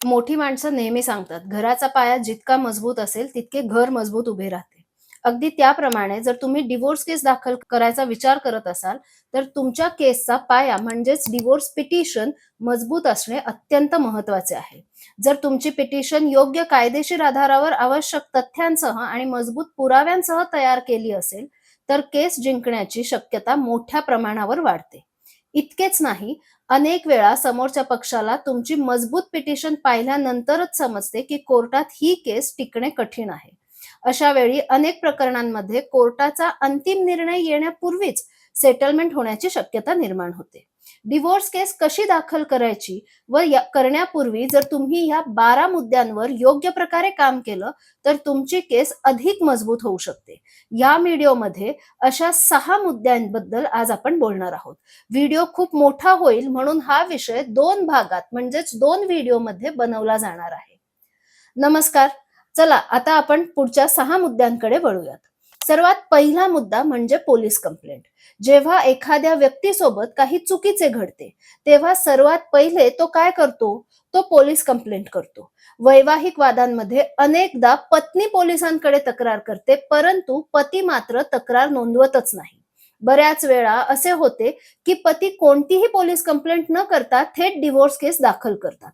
मोठी माणसं नेहमी सांगतात, घराचा पाया जितका मजबूत असेल, तितके घर मजबूत उभे राहते. अगदी त्याप्रमाणे जर तुम्ही डिव्होर्स केस दाखल करायचा विचार करत असाल, तर तुमच्या केसचा पाया म्हणजेच डिव्होर्स पिटिशन मजबूत असणे अत्यंत महत्त्वाचे आहे. जर तुमची पिटिशन योग्य कायदेशीर आधारावर आवश्यक तथ्यांसह आणि मजबूत पुराव्यांसह तयार केली असेल, तर केस जिंकण्याची शक्यता मोठ्या प्रमाणावर वाढते. इतकेच नाही, अनेक वेळा समोरच्या पक्षाला तुमची मजबूत पिटिशन पाहिल्यानंतरच समजते की कोर्टात ही केस टिकणे कठीण आहे. अशा वेळी अनेक प्रकरणांमध्ये कोर्टाचा अंतिम निर्णय येण्यापूर्वीच सेटलमेंट होण्याची शक्यता निर्माण होते. डिव्होर्स केस कशी दाखल करायची व करण्यापूर्वी जर तुम्ही ह्या 12 मुद्द्यांवर योग्य प्रकारे काम केलं, तर तुमची केस अधिक मजबूत होऊ शकते. या व्हिडिओमध्ये अशा 6 मुद्द्यांबद्दल आज आपण बोलणार आहोत. व्हिडिओ खूप मोठा होईल म्हणून हा विषय 2 भागात म्हणजेच 2 व्हिडिओमध्ये बनवला जाणार आहे. नमस्कार. चला आता आपण पुढच्या 6 मुद्द्यांकडे वळूयात. सर्वात पहिला मुद्दा म्हणजे पोलीस कंप्लेंट. जेव्हा एखाद्या व्यक्तीसोबत काही चुकीचे घडते, तेव्हा सर्वात पहिले तो काय करतो? तो पोलीस कंप्लेंट करतो. वैवाहिक वादांमध्ये अनेकदा पत्नी पोलिसांकडे तक्रार करते, परंतु पती मात्र तक्रार नोंदवतच नाही. बऱ्याच वेळा असे होते की पती कोणतीही पोलीस कंप्लेंट न करता थेट डिव्होर्स केस दाखल करतात.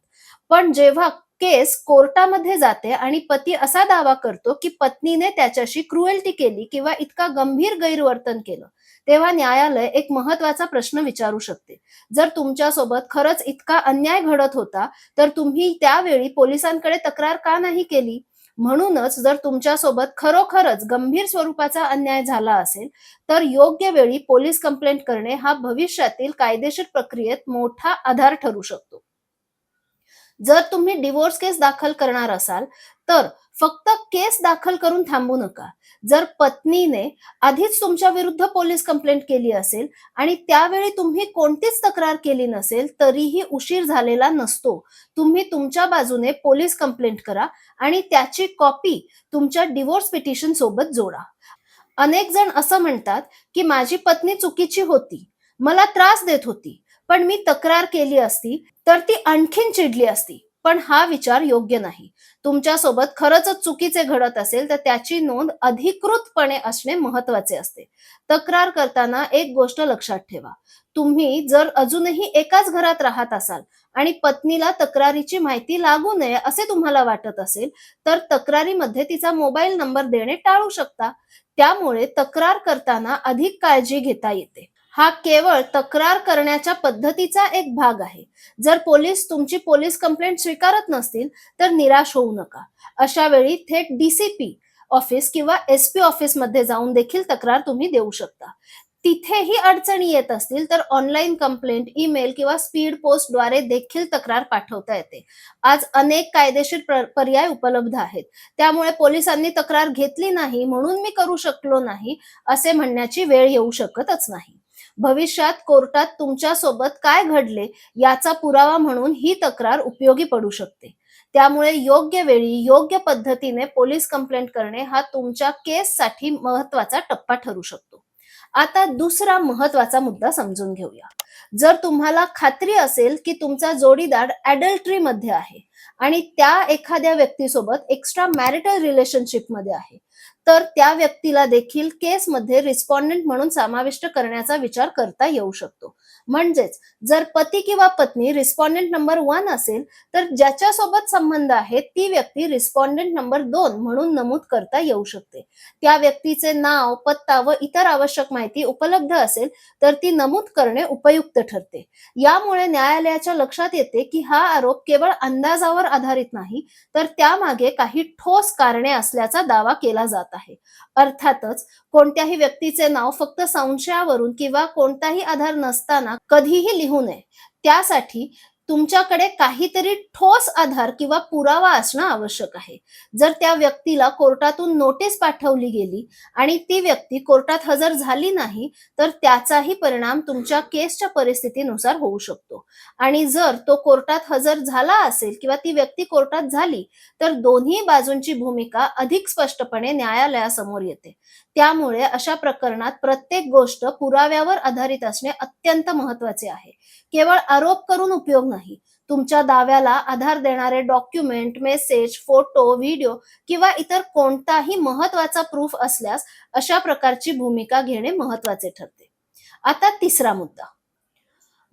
पण जेव्हा केस कोर्टामध्ये जाते आणि पती असा दावा करतो की पत्नीने त्याच्याशी क्रुएल्टी केली किंवा इतका गंभीर गैरवर्तन केलं, तेव्हा न्यायालय एक महत्वाचा प्रश्न विचारू शकते. जर तुमच्यासोबत खरंच इतका अन्याय घडत होता, तर तुम्ही त्यावेळी पोलिसांकडे तक्रार का नाही केली? म्हणूनच जर तुमच्यासोबत खरोखरच गंभीर स्वरूपाचा अन्याय झाला असेल, तर योग्य वेळी पोलीस कंप्लेंट करणे हा भविष्यातील कायदेशीर प्रक्रियेत मोठा आधार ठरू शकतो. जर तुम्ही डिव्होर्स केस दाखल करणार असाल, तर फक्त केस दाखल करून थांबू नका. जर पत्नीने आधीच तुमच्या विरुद्ध पोलीस कंप्लेंट केली असेल आणि त्यावेळी तुम्ही कोणतीच तक्रार केली नसेल, तरीही उशीर झालेला नसतो. तुम्ही तुमच्या बाजूने पोलीस कंप्लेंट करा आणि त्याची कॉपी तुमच्या डिव्होर्स पिटिशन सोबत जोडा. अनेक जण असं म्हणतात, की माझी पत्नी चुकीची होती, मला त्रास देत होती, पण मी तक्रार केली असती तर ती आणखीन चिडली असती. पण हा विचार योग्य नाही. तुमच्यासोबत खरंच चुकीचे घडत असेल तर त्याची नोंद अधिकृतपणे असणे महत्वाचे असते. तक्रार करताना एक गोष्ट लक्षात ठेवा. तुम्ही जर अजूनही एकाच घरात राहत असाल आणि पत्नीला तक्रारीची माहिती लागू नये असे तुम्हाला वाटत असेल, तर तक्रारीमध्ये तिचा मोबाईल नंबर देणे टाळू शकता. त्यामुळे तक्रार करताना अधिक काळजी घेता येते. हा केवळ तक्रार करण्याच्या पद्धतीचा एक भाग आहे. जर पोलीस तुमची पोलीस कंप्लेंट स्वीकारत नसतील, तर निराश होऊ नका. अशा वेळी थेट डीसीपी ऑफिस किंवा एसपी ऑफिसमध्ये जाऊन देखील तक्रार तुम्ही देऊ शकता. तिथेही अडचणी येत असतील, तर ऑनलाईन कंप्लेंट, ईमेल किंवा स्पीड पोस्टद्वारे देखील तक्रार पाठवता येते. आज अनेक कायदेशीर पर्याय उपलब्ध आहेत. त्यामुळे पोलिसांनी तक्रार घेतली नाही म्हणून मी करू शकलो नाही, असे म्हणण्याची वेळ येऊ शकतच नाही. भविष्यात कोर्टात तुमच्यासोबत काय घडले याचा पुरावा म्हणून ही तक्रार उपयोगी पडू शकते. त्यामुळे योग्य वेळी योग्य पद्धतीने पोलीस कंप्लेंट करणे हा तुमच्या केससाठी महत्वाचा टप्पा ठरू शकतो. आता दुसरा महत्वाचा मुद्दा समजून घेऊया. जर तुम्हाला खात्री असेल की तुमचा जोडीदार ॲडल्टरीमध्ये आहे आणि त्या एखाद्या व्यक्तीसोबत एक्स्ट्रा मॅरिटल रिलेशनशिपमध्ये आहे, तर त्या व्यक्तीला देखील केसमध्ये रिस्पॉन्डंट म्हणून समाविष्ट करण्याचा विचार करता येऊ शकतो. म्हणजेच जर पती किंवा पत्नी रिस्पॉन्डंट नंबर 1 असेल, तर ज्याच्यासोबत संबंध आहे ती व्यक्ती रिस्पॉन्डंट नंबर 2 म्हणून नमूद करता येऊ शकते. त्या व्यक्तीचे नाव, पत्ता व इतर आवश्यक माहिती उपलब्ध असेल, तर ती नमूद करणे उपयुक्त ठरते. यामुळे न्यायालयाच्या लक्षात येते की हा आरोप केवळ अंदाजावर आधारित नाही, तर त्यामागे काही ठोस कारणे असल्याचा दावा केला जात आहे. अर्थातच कोणत्याही व्यक्तीचे नाव फक्त संशयावरून किंवा कोणताही आधार नसताना कधीही लिहू नये. त्यासाठी तुमच्याकडे काहीतरी ठोस आधार किंवा पुरावा असणं आवश्यक आहे. जर त्या व्यक्तीला कोर्टातून नोटीस पाठवली गेली आणि ती व्यक्ती कोर्टात हजर झाली नाही, तर त्याचाही परिणाम तुमच्या केसच्या परिस्थितीनुसार होऊ शकतो. आणि जर तो कोर्टात हजर झाला असेल किंवा ती व्यक्ती कोर्टात झाली, तर दोन्ही बाजूंची भूमिका अधिक स्पष्टपणे न्यायालयासमोर येते. त्यामुळे अशा प्रकरणात प्रत्येक गोष्ट पुराव्यावर आधारित असणे अत्यंत महत्वाचे आहे. केवळ आरोप करून उपयोग नाही, तुमच्या दाव्याला आधार देणारे डॉक्युमेंट, मेसेज, फोटो, व्हिडिओ किंवा इतर कोणताही महत्वाचा प्रूफ असल्यास अशा प्रकारची भूमिका घेणे महत्वाचे ठरते. आता तिसरा मुद्दा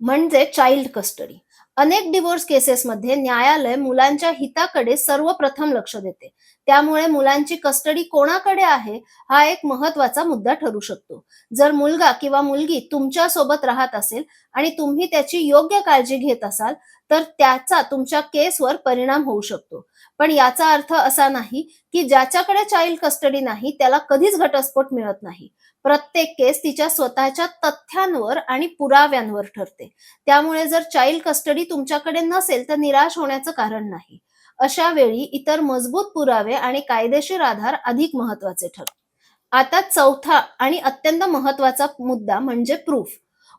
म्हणजे चाइल्ड कस्टडी. अनेक डिव्होर्स केसेसमध्ये न्यायालय मुलांच्या हिताकडे सर्वप्रथम लक्ष देते. त्यामुळे मुलांची कस्टडी कोणाकडे आहे हा एक महत्वाचा मुद्दा ठरू शकतो. जर मुलगा किंवा मुलगी तुमच्या सोबत राहत असेल आणि तुम्ही त्याची योग्य काळजी घेत असाल तर त्याचा तुमच्या केसवर परिणाम होऊ शकतो. पण याचा अर्थ असा नाही की ज्याच्याकडे चाइल्ड कस्टडी नाही त्याला कधीच घटस्फोट मिळत नाही. प्रत्येक केस तिच्या स्वतःच्या तथ्यांवर आणि पुराव्यांवर ठरते. त्यामुळे जर चाइल्ड कस्टडी तुमच्याकडे नसेल तर निराश होण्याचं कारण नाही. अशा वेळी इतर मजबूत पुरावे आणि कायदेशीर आधार अधिक महत्वाचे ठरतात. आता चौथा आणि अत्यंत महत्वाचा मुद्दा म्हणजे प्रूफ.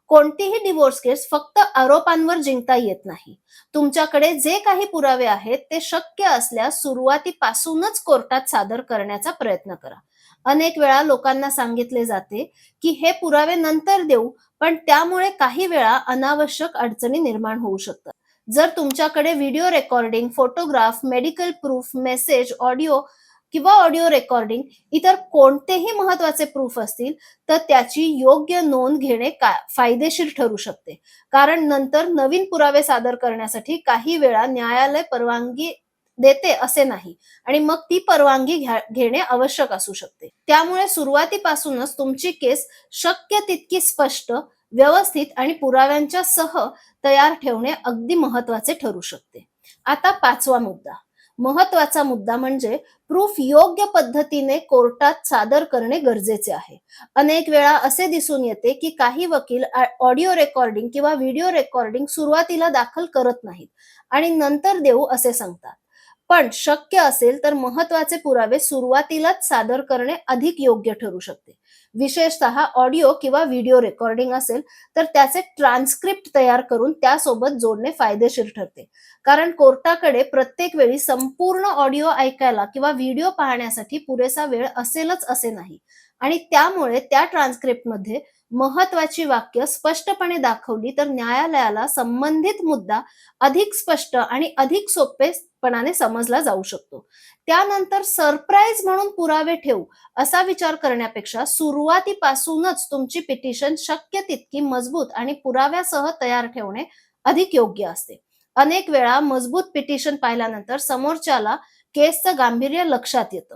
कोणतीही डिव्होर्स केस फक्त आरोपांवर जिंकता येत नाही. तुमच्याकडे जे काही पुरावे आहेत ते शक्य असल्यास सुरुवातीपासूनच कोर्टात सादर करण्याचा प्रयत्न करा. अनेक वेळा लोकांना सांगितले जाते की हे पुरावे नंतर देऊ, पण त्यामुळे काही वेळा अनावश्यक अडचणी निर्माण होऊ शकतात. जर तुमच्याकडे video recording, photograph, medical proof, message, audio किंवा ऑडिओ रेकॉर्डिंग इतर कोणतेही महत्वाचे प्रूफ असतील तर त्याची योग्य नोंद घेणे फायदेशीर ठरू शकते. कारण नंतर नवीन पुरावे सादर करण्यासाठी काही वेळा न्यायालय परवानगी देते असे नाही आणि मग ती परवानगी घेणे आवश्यक असू शकते. त्यामुळे सुरुवातीपासूनच तुमची केस शक्य तितकी स्पष्ट, व्यवस्थित आणि पुराव्यांच्या सह तयार ठेवणे अगदी महत्वाचे ठरू शकते. आता पाचवा मुद्दा, महत्वाचा मुद्दा म्हणजे प्रूफ योग्य पद्धतीने कोर्टात सादर करणे गरजेचे आहे. अनेक वेळा असे दिसून येते की काही वकील ऑडिओ रेकॉर्डिंग किंवा व्हिडिओ रेकॉर्डिंग सुरुवातीला दाखल करत नाहीत आणि नंतर देऊ असे सांगतात. पण शक्य असेल तर महत्वाचे पुरावे सुरुवातीलाच सादर करणे अधिक योग्य ठरू शकते. विशेषतः ऑडिओ किंवा व्हिडिओ रेकॉर्डिंग असेल तर त्याचे ट्रान्स्क्रिप्ट तयार करून त्यासोबत जोडणे फायदेशीर ठरते. कारण कोर्टाकडे प्रत्येक वेळी संपूर्ण ऑडिओ ऐकायला किंवा व्हिडिओ पाहण्यासाठी पुरेसा वेळ असेलच असे नाही आणि त्यामुळे त्या ट्रान्स्क्रिप्टमध्ये महत्वाची वाक्य स्पष्टपणे दाखवली तर न्यायालयाला संबंधित मुद्दा अधिक स्पष्ट आणि अधिक सोपेपणाने समजला जाऊ शकतो. त्यानंतर सरप्राईज म्हणून पुरावे ठेवू असा विचार करण्यापेक्षा सुरुवातीपासूनच तुमची पिटिशन शक्य तितकी मजबूत आणि पुराव्यासह तयार ठेवणे अधिक योग्य असते. अनेक वेळा मजबूत पिटिशन पाहिल्यानंतर समोरच्याला केसचं गांभीर्य लक्षात येतं.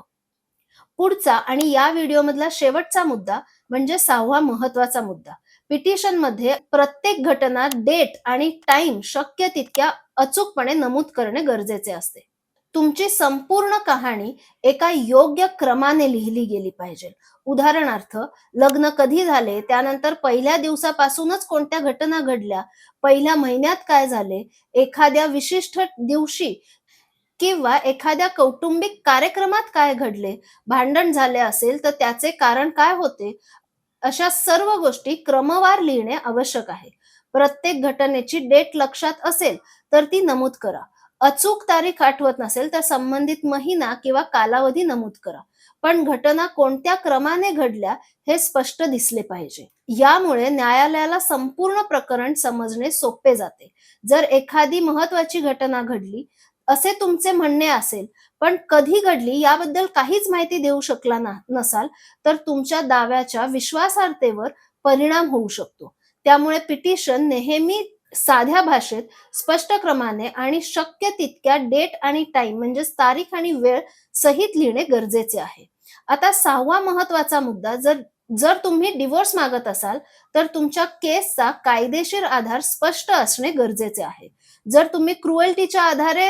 पुढचा आणि या व्हिडिओमधला शेवटचा मुद्दा म्हणजे सहावा महत्वाचा मुद्दा. पिटिशनमध्ये प्रत्येक घटना, डेट आणि टाइम शक्य तितक्या अचूकपणे नमूद करणे गरजेचे असते. तुमची संपूर्ण कहाणी एका योग्य क्रमाने लिहिली गेली पाहिजे. उदाहरणार्थ, लग्न कधी झाले, त्यानंतर पहिल्या दिवसापासूनच कोणत्या घटना घडल्या, पहिल्या महिन्यात काय झाले, एखाद्या विशिष्ट दिवशी किंवा एखाद्या कौटुंबिक कार्यक्रमात काय घडले, भांडण झाले असेल तर त्याचे कारण काय होते, अशा सर्व गोष्टी क्रमवार लिहिणे आवश्यक आहे. प्रत्येक घटनेची डेट लक्षात असेल तर ती नमूद करा. अचूक तारीख आठवत नसेल तर संबंधित महिना किंवा कालावधी नमूद करा. पण घटना कोणत्या क्रमाने घडल्या हे स्पष्ट दिसले पाहिजे. यामुळे न्यायालयाला संपूर्ण प्रकरण समजणे सोपे जाते. जर एखादी महत्वाची घटना घडली असे तुमचे म्हणणे असेल पण कधी घडली याबद्दल काहीच माहिती देऊ शकला नसाल तर तुमच्या दाव्याच्या विश्वासार्हतेवर परिणाम होऊ शकतो. त्यामुळे पिटिशन नेहमी साध्या भाषेत, स्पष्ट क्रमाने आणि शक्य तितक्या डेट आणि टाइम म्हणजे तारीख आणि वेळ सहित लिहिणे गरजेचे आहे. आता सहावा महत्वाचा मुद्दा, जर जर तुम्ही डिव्होर्स मागत असाल तर तुमच्या केसचा कायदेशीर आधार स्पष्ट असणे गरजेचे आहे. जर तुम्ही क्रुएल्टीच्या आधारे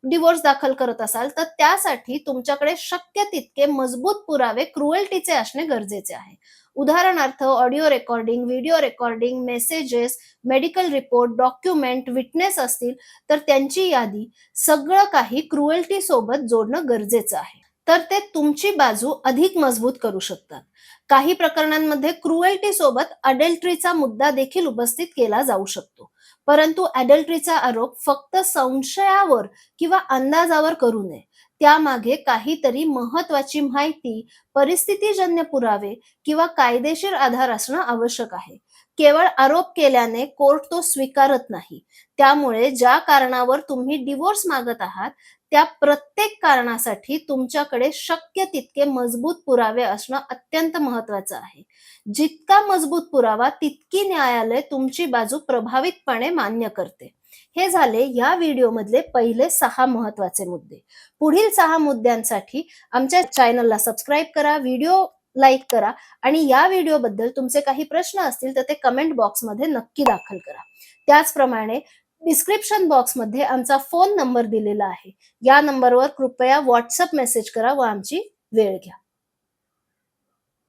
डिव्होर्स दाखल करत असाल तर त्यासाठी तुमच्याकडे शक्य तितके मजबूत पुरावे क्रुएल्टीचे असणे गरजेचे आहे. उदाहरणार्थ, audio recording, video recording, messages, medical report, document, witness असतील तर त्यांची यादी, सगळं काही क्रुएल्टी सोबत जोडणं गरजेचं आहे. तर ते तुमची बाजू अधिक मजबूत करू शकतात. काही प्रकरणांमध्ये क्रुएल्टी सोबत अडल्टरीचा मुद्दा देखील उपस्थित केला जाऊ शकतो. परंतु अडल्टरीचा आरोप फक्त संशयावर किंवा अंदाजावर करू नये. त्यामागे काहीतरी महत्वाची माहिती, परिस्थितीजन्य पुरावे किंवा कायदेशीर आधार असणं आवश्यक आहे. केवळ आरोप केल्याने कोर्ट तो स्वीकारत नाही. त्यामुळे ज्या कारणावर तुम्ही डिव्होर्स मागत आहात, त्या प्रत्येक कारणासाठी तुमच्याकडे शक्य तितके मजबूत पुरावे असणं अत्यंत महत्वाचं आहे. जितका मजबूत पुरावा तितकी न्यायालय तुमची बाजू प्रभावीतपणे मान्य करते. हे झाले या व्हिडिओमधले पहिले 6 महत्वाचे मुद्दे. पुढील 6 मुद्द्यांसाठी आमच्या चॅनलला सबस्क्राईब करा, व्हिडिओ लाईक करा आणि या व्हिडिओबद्दल तुमचे काही प्रश्न असतील तर ते कमेंट बॉक्समध्ये नक्की दाखल करा. त्याचप्रमाणे डिस्क्रिप्शन बॉक्समध्ये आमचा फोन नंबर दिलेला आहे. या नंबरवर कृपया WhatsApp मेसेज करा व आमची वेळ घ्या.